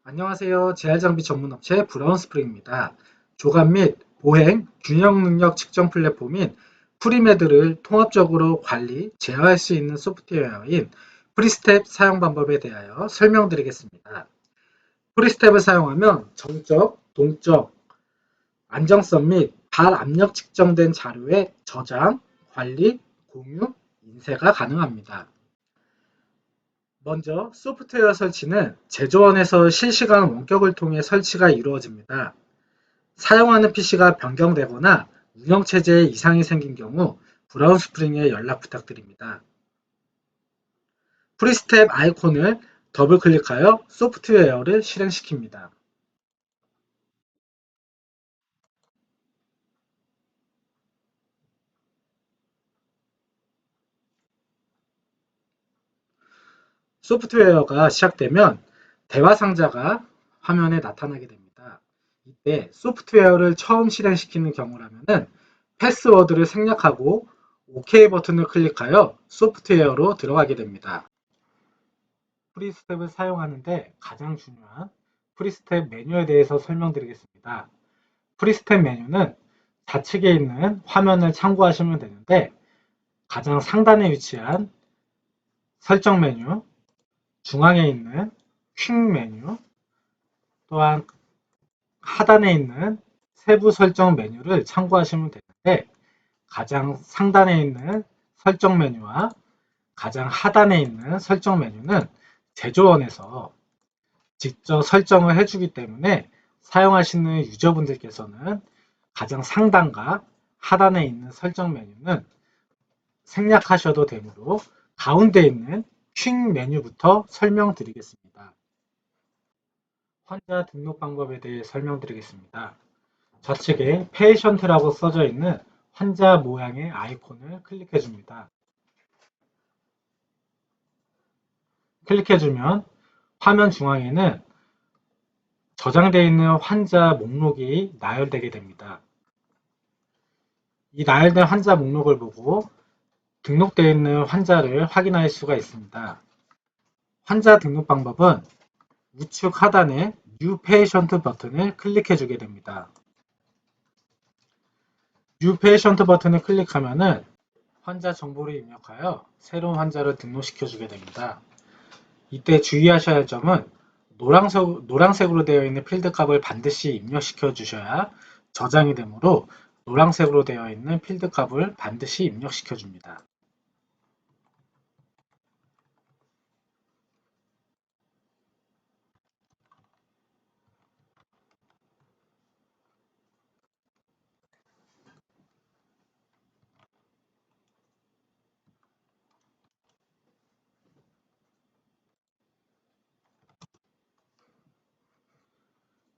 안녕하세요. 재활장비 전문업체 브라운스프링입니다. 조감 및 보행, 균형 능력 측정 플랫폼인 프리메드를 통합적으로 관리, 제어할 수 있는 소프트웨어인 프리스텝 사용 방법에 대하여 설명드리겠습니다. 프리스텝을 사용하면 정적, 동적, 안정성 및 발 압력 측정된 자료의 저장, 관리, 공유, 인쇄가 가능합니다. 먼저 소프트웨어 설치는 제조원에서 실시간 원격을 통해 설치가 이루어집니다. 사용하는 PC가 변경되거나 운영체제에 이상이 생긴 경우 브라운스프링에 연락 부탁드립니다. 프리스텝 아이콘을 더블 클릭하여 소프트웨어를 실행시킵니다. 소프트웨어가 시작되면 대화 상자가 화면에 나타나게 됩니다. 이때 소프트웨어를 처음 실행시키는 경우라면 패스워드를 생략하고 OK 버튼을 클릭하여 소프트웨어로 들어가게 됩니다. 프리스텝을 사용하는데 가장 중요한 프리스텝 메뉴에 대해서 설명드리겠습니다. 프리스텝 메뉴는 좌측에 있는 화면을 참고하시면 되는데 가장 상단에 위치한 설정 메뉴, 중앙에 있는 퀵 메뉴, 또한 하단에 있는 세부 설정 메뉴를 참고하시면 되는데 가장 상단에 있는 설정 메뉴와 가장 하단에 있는 설정 메뉴는 제조원에서 직접 설정을 해주기 때문에 사용하시는 유저분들께서는 가장 상단과 하단에 있는 설정 메뉴는 생략하셔도 되므로 가운데 있는 퀵 메뉴부터 설명드리겠습니다. 환자 등록 방법에 대해 설명드리겠습니다. 좌측에 페이션트라고 써져 있는 환자 모양의 아이콘을 클릭해 줍니다. 클릭해주면 화면 중앙에는 저장되어 있는 환자 목록이 나열되게 됩니다. 이 나열된 환자 목록을 보고 등록되어 있는 환자를 확인할 수가 있습니다. 환자 등록 방법은 우측 하단에 New Patient 버튼을 클릭해 주게 됩니다. New Patient 버튼을 클릭하면 환자 정보를 입력하여 새로운 환자를 등록시켜 주게 됩니다. 이때 주의하셔야 할 점은 노란색으로 되어 있는 필드 값을 반드시 입력시켜 주셔야 저장이 되므로 노란색으로 되어 있는 필드 값을 반드시 입력시켜 줍니다.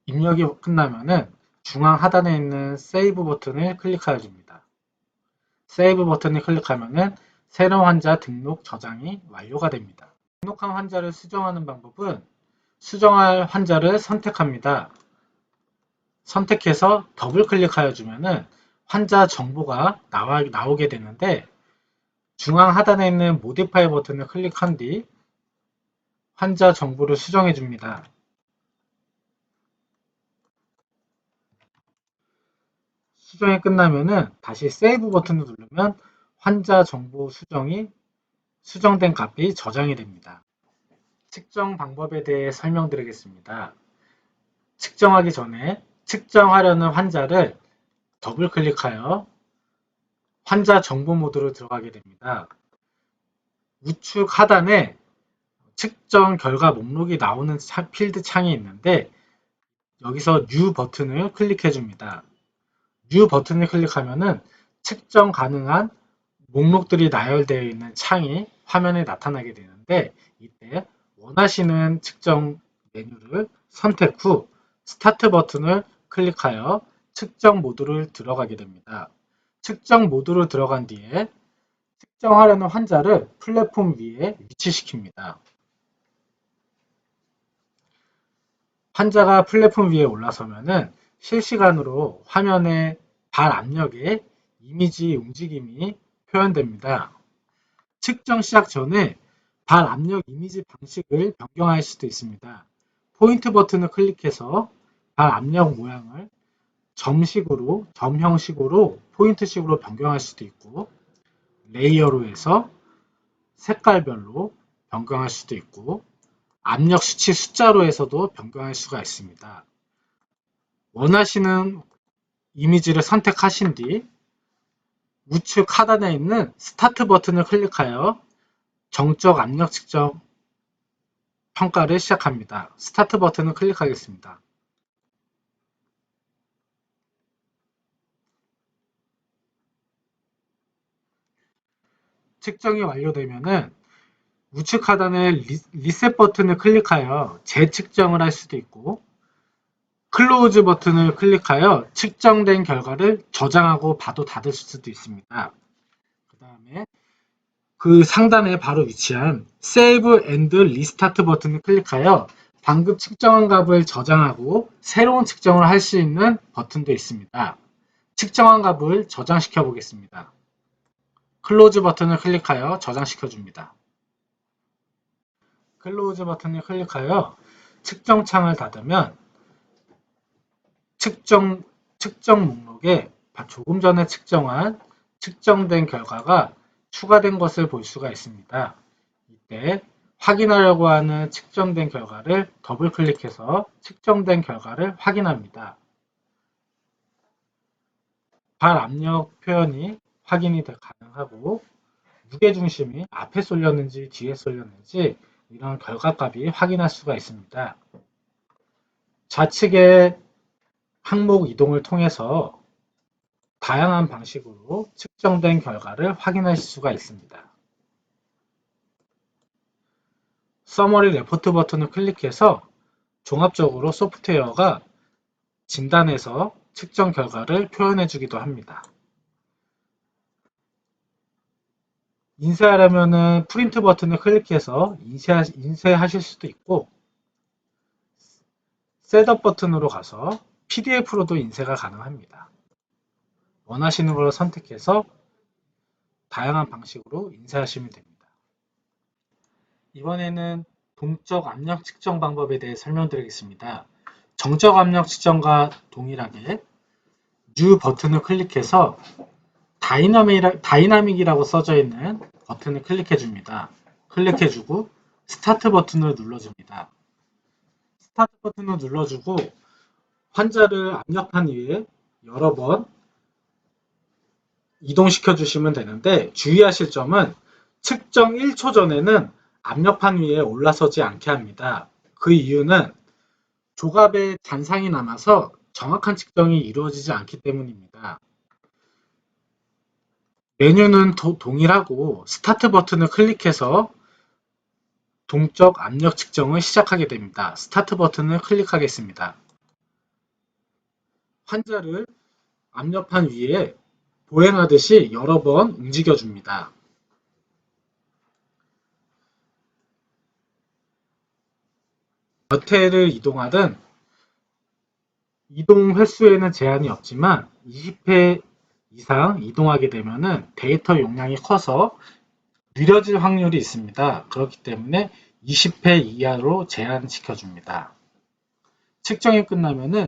입력이 끝나면 중앙 하단에 있는 세이브 버튼을 클릭하여 줍니다. 세이브 버튼을 클릭하면 새로운 환자 등록 저장이 완료가 됩니다. 등록한 환자를 수정하는 방법은 수정할 환자를 선택합니다. 선택해서 더블 클릭하여 주면 환자 정보가 나오게 되는데 중앙 하단에 있는 모디파이 버튼을 클릭한 뒤 환자 정보를 수정해 줍니다. 수정이 끝나면 다시 세이브 버튼을 누르면 환자 정보 수정된 값이 저장이 됩니다. 측정 방법에 대해 설명드리겠습니다. 측정하기 전에 측정하려는 환자를 더블 클릭하여 환자 정보 모드로 들어가게 됩니다. 우측 하단에 측정 결과 목록이 나오는 필드 창이 있는데 여기서 New 버튼을 클릭해 줍니다. New 버튼을 클릭하면 측정 가능한 목록들이 나열되어 있는 창이 화면에 나타나게 되는데 이때 원하시는 측정 메뉴를 선택 후 스타트 버튼을 클릭하여 측정 모드를 들어가게 됩니다. 측정 모드로 들어간 뒤에 측정하려는 환자를 플랫폼 위에 위치시킵니다. 환자가 플랫폼 위에 올라서면 실시간으로 화면에 발 압력의 이미지 움직임이 표현됩니다. 측정 시작 전에 발 압력 이미지 방식을 변경할 수도 있습니다. 포인트 버튼을 클릭해서 발 압력 모양을 점식으로, 점 형식으로 포인트식으로 변경할 수도 있고, 레이어로 해서 색깔별로 변경할 수도 있고, 압력 수치 숫자로 해서도 변경할 수가 있습니다. 원하시는 이미지를 선택하신 뒤 우측 하단에 있는 스타트 버튼을 클릭하여 정적 압력 측정 평가를 시작합니다. 스타트 버튼을 클릭하겠습니다. 측정이 완료되면은 우측 하단에 리셋 버튼을 클릭하여 재측정을 할 수도 있고, 클로즈 버튼을 클릭하여 측정된 결과를 저장하고 바로 닫을 수도 있습니다. 그 다음에 그 상단에 바로 위치한 Save and Restart 버튼을 클릭하여 방금 측정한 값을 저장하고 새로운 측정을 할 수 있는 버튼도 있습니다. 측정한 값을 저장시켜 보겠습니다. 클로즈 버튼을 클릭하여 저장시켜 줍니다. 클로즈 버튼을 클릭하여 측정 창을 닫으면 측정 목록에 조금 전에 측정된 결과가 추가된 것을 볼 수가 있습니다. 이때 확인하려고 하는 측정된 결과를 더블 클릭해서 측정된 결과를 확인합니다. 발 압력 표현이 확인이 가능하고, 무게중심이 앞에 쏠렸는지 뒤에 쏠렸는지 이런 결과값이 확인할 수가 있습니다. 좌측의 항목 이동을 통해서 다양한 방식으로 측정된 결과를 확인하실 수가 있습니다. 서머리 레포트 버튼을 클릭해서 종합적으로 소프트웨어가 진단해서 측정 결과를 표현해 주기도 합니다. 인쇄하려면 프린트 버튼을 클릭해서 인쇄하실 수도 있고, 셋업 버튼으로 가서 PDF로도 인쇄가 가능합니다. 원하시는 걸 선택해서 다양한 방식으로 인쇄하시면 됩니다. 이번에는 동적 압력 측정 방법에 대해 설명드리겠습니다. 정적 압력 측정과 동일하게 New 버튼을 클릭해서 다이나믹이라고 써져 있는 버튼을 클릭해 줍니다. 클릭해 주고 스타트 버튼을 눌러줍니다. 스타트 버튼을 눌러주고 환자를 압력판 위에 여러 번 이동시켜 주시면 되는데, 주의하실 점은 측정 1초 전에는 압력판 위에 올라서지 않게 합니다. 그 이유는 조갑에 잔상이 남아서 정확한 측정이 이루어지지 않기 때문입니다. 메뉴는 동일하고 스타트 버튼을 클릭해서 동적 압력 측정을 시작하게 됩니다. 스타트 버튼을 클릭하겠습니다. 환자를 압력판 위에 보행하듯이 여러 번 움직여 줍니다. 몇 회를 이동하든 이동 횟수에는 제한이 없지만 20회 이상 이동하게 되면 데이터 용량이 커서 느려질 확률이 있습니다. 그렇기 때문에 20회 이하로 제한시켜 줍니다. 측정이 끝나면은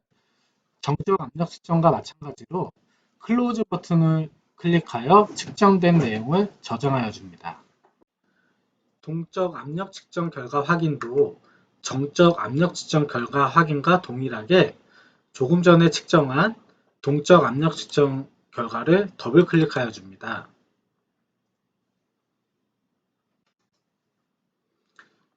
정적 압력 측정과 마찬가지로 클로즈 버튼을 클릭하여 측정된 내용을 저장하여 줍니다. 동적 압력 측정 결과 확인도 정적 압력 측정 결과 확인과 동일하게 조금 전에 측정한 동적 압력 측정 결과를 더블 클릭하여 줍니다.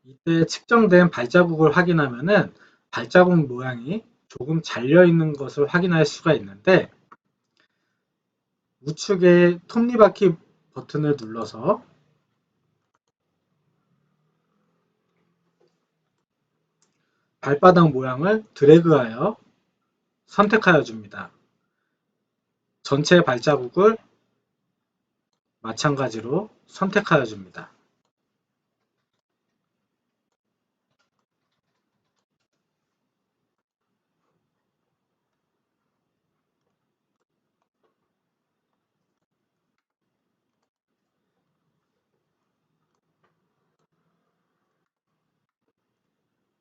이때 측정된 발자국을 확인하면은 발자국 모양이 조금 잘려 있는 것을 확인할 수가 있는데, 우측에 톱니바퀴 버튼을 눌러서 발바닥 모양을 드래그하여 선택하여 줍니다. 전체 발자국을 마찬가지로 선택하여 줍니다.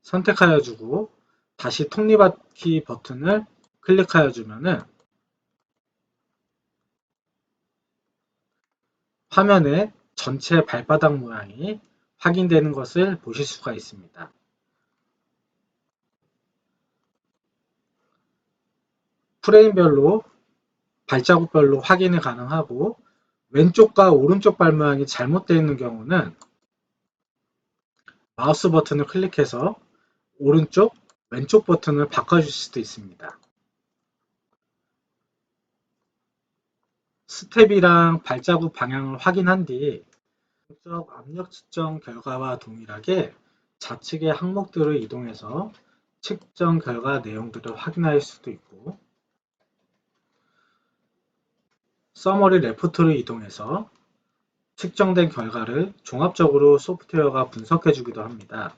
선택하여 주고 다시 톱니바퀴 버튼을 클릭하여 주면은 화면에 전체 발바닥 모양이 확인되는 것을 보실 수가 있습니다. 프레임별로 발자국별로 확인이 가능하고 왼쪽과 오른쪽 발 모양이 잘못되어 있는 경우는 마우스 버튼을 클릭해서 오른쪽, 왼쪽 버튼을 바꿔줄 수도 있습니다. 스텝이랑 발자국 방향을 확인한 뒤 동적 압력 측정 결과와 동일하게 좌측의 항목들을 이동해서 측정 결과 내용들을 확인할 수도 있고 서머리 레포트를 이동해서 측정된 결과를 종합적으로 소프트웨어가 분석해 주기도 합니다.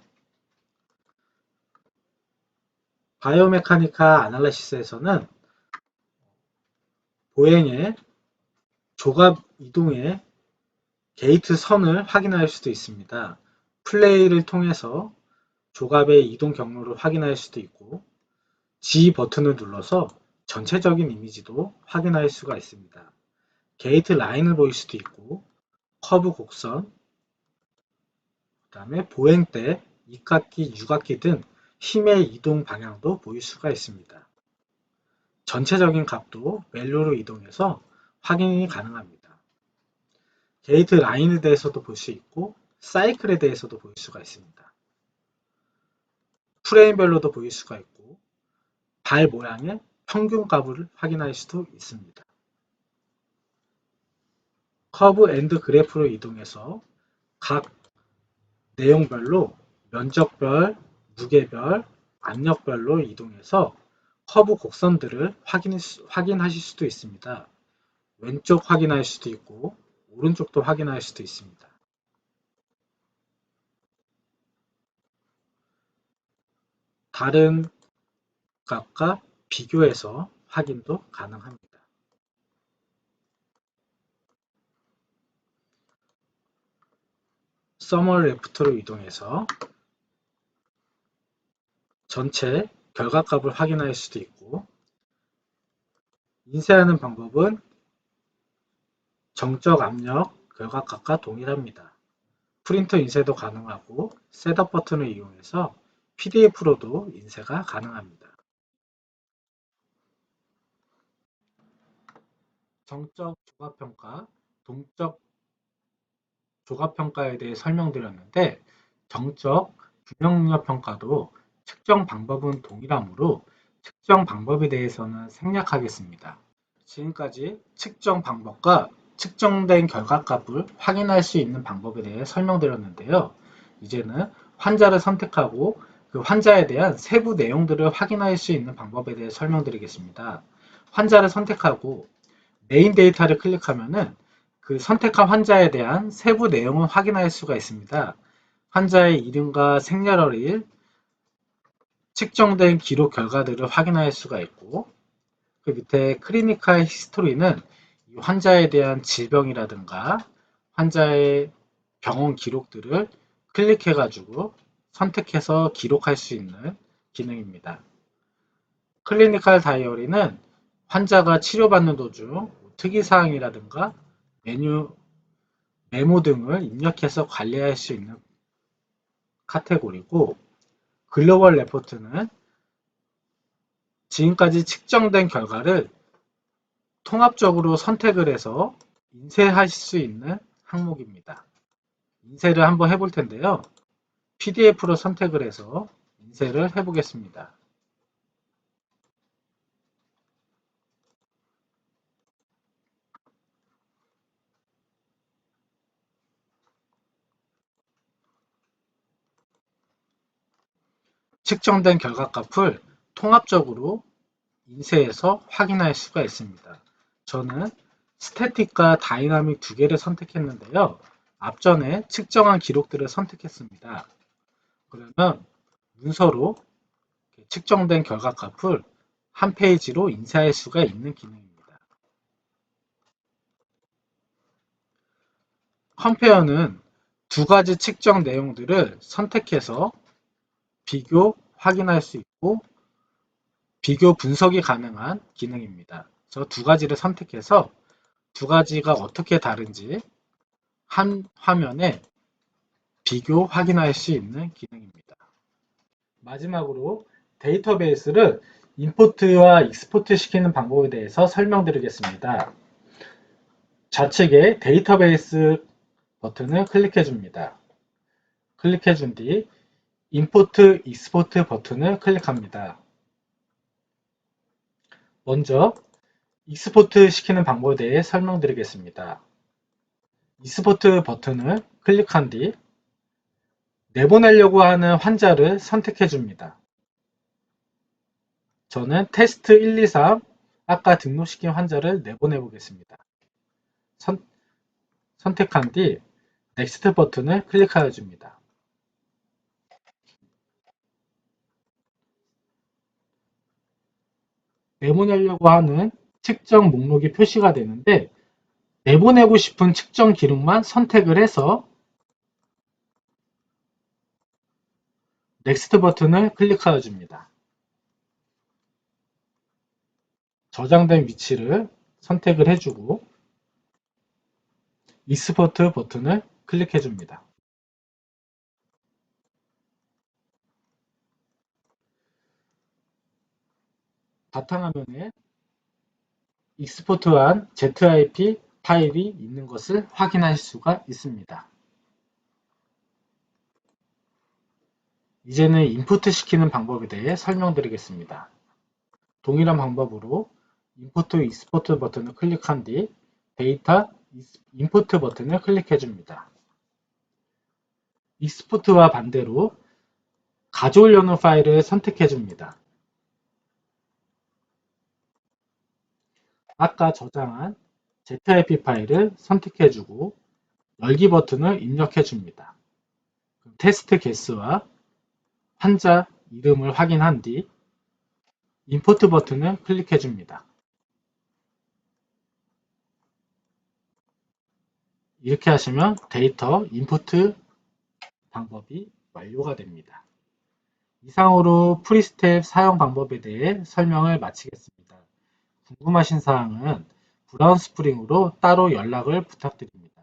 바이오메카니컬 아날리시스에서는 보행의 조갑 이동의 게이트 선을 확인할 수도 있습니다. 플레이를 통해서 조갑의 이동 경로를 확인할 수도 있고 G 버튼을 눌러서 전체적인 이미지도 확인할 수가 있습니다. 게이트 라인을 보일 수도 있고 커브 곡선, 그 다음에 보행대, 이깎기, 유깎기 등 힘의 이동 방향도 보일 수가 있습니다. 전체적인 각도, 밸류로 이동해서 확인이 가능합니다. 게이트 라인에 대해서도 볼 수 있고 사이클에 대해서도 볼 수가 있습니다. 프레임별로도 보일 수가 있고 발 모양의 평균값을 확인할 수도 있습니다. 커브 앤드 그래프로 이동해서 각 내용별로 면적별, 무게별, 압력별로 이동해서 커브 곡선들을 확인하실 수도 있습니다. 왼쪽 확인할 수도 있고 오른쪽도 확인할 수도 있습니다. 다른 값과 비교해서 확인도 가능합니다. 서머리 레프트로 이동해서 전체 결과값을 확인할 수도 있고 인쇄하는 방법은 정적 압력 결과값과 동일합니다. 프린터 인쇄도 가능하고 셋업 버튼을 이용해서 PDF로도 인쇄가 가능합니다. 정적 조각평가, 동적 조각평가에 대해 설명드렸는데 정적 균형능력 평가도 측정 방법은 동일하므로 측정 방법에 대해서는 생략하겠습니다. 지금까지 측정 방법과 측정된 결과값을 확인할 수 있는 방법에 대해 설명드렸는데요. 이제는 환자를 선택하고 그 환자에 대한 세부 내용들을 확인할 수 있는 방법에 대해 설명드리겠습니다. 환자를 선택하고 메인 데이터를 클릭하면은 그 선택한 환자에 대한 세부 내용을 확인할 수가 있습니다. 환자의 이름과 생년월일, 측정된 기록 결과들을 확인할 수가 있고 그 밑에 클리니컬 히스토리는 환자에 대한 질병이라든가 환자의 병원 기록들을 클릭해 가지고 선택해서 기록할 수 있는 기능입니다. 클리니컬 다이어리는 환자가 치료받는 도중 특이사항이라든가 메모 등을 입력해서 관리할 수 있는 카테고리고 글로벌 레포트는 지금까지 측정된 결과를 통합적으로 선택을 해서 인쇄하실 수 있는 항목입니다. 인쇄를 한번 해볼 텐데요. PDF로 선택을 해서 인쇄를 해보겠습니다. 측정된 결과값을 통합적으로 인쇄해서 확인할 수가 있습니다. 저는 스태틱과 다이나믹 두 개를 선택했는데요. 앞전에 측정한 기록들을 선택했습니다. 그러면 문서로 측정된 결과값을 한 페이지로 인쇄할 수가 있는 기능입니다. 컴페어는 두 가지 측정 내용들을 선택해서 비교 확인할 수 있고 비교 분석이 가능한 기능입니다. 저 두 가지를 선택해서 두 가지가 어떻게 다른지 한 화면에 비교 확인할 수 있는 기능입니다. 마지막으로 데이터베이스를 임포트와 익스포트 시키는 방법에 대해서 설명드리겠습니다. 좌측에 데이터베이스 버튼을 클릭해 줍니다. 클릭해 준 뒤 임포트, 익스포트 버튼을 클릭합니다. 먼저 익스포트 시키는 방법에 대해 설명드리겠습니다. 익스포트 버튼을 클릭한 뒤 내보내려고 하는 환자를 선택해 줍니다. 저는 테스트 123 아까 등록시킨 환자를 내보내 보겠습니다. 선택한 뒤 넥스트 버튼을 클릭하여 줍니다. 내보내려고 하는 측정 목록이 표시가 되는데 내보내고 싶은 측정 기록만 선택을 해서 넥스트 버튼을 클릭하여 줍니다. 저장된 위치를 선택을 해주고 익스포트 버튼을 클릭해 줍니다. 바탕화면에 익스포트한 ZIP 파일이 있는 것을 확인하실 수가 있습니다. 이제는 임포트 시키는 방법에 대해 설명드리겠습니다. 동일한 방법으로 임포트, 익스포트 버튼을 클릭한 뒤 데이터 임포트 버튼을 클릭해 줍니다. 익스포트와 반대로 가져오려는 파일을 선택해 줍니다. 아까 저장한 ZIP 파일을 선택해 주고 열기 버튼을 입력해 줍니다. 테스트 개수와 환자 이름을 확인한 뒤 임포트 버튼을 클릭해 줍니다. 이렇게 하시면 데이터 임포트 방법이 완료가 됩니다. 이상으로 프리스텝 사용 방법에 대해 설명을 마치겠습니다. 궁금하신 사항은 브라운 스프링으로 따로 연락을 부탁드립니다.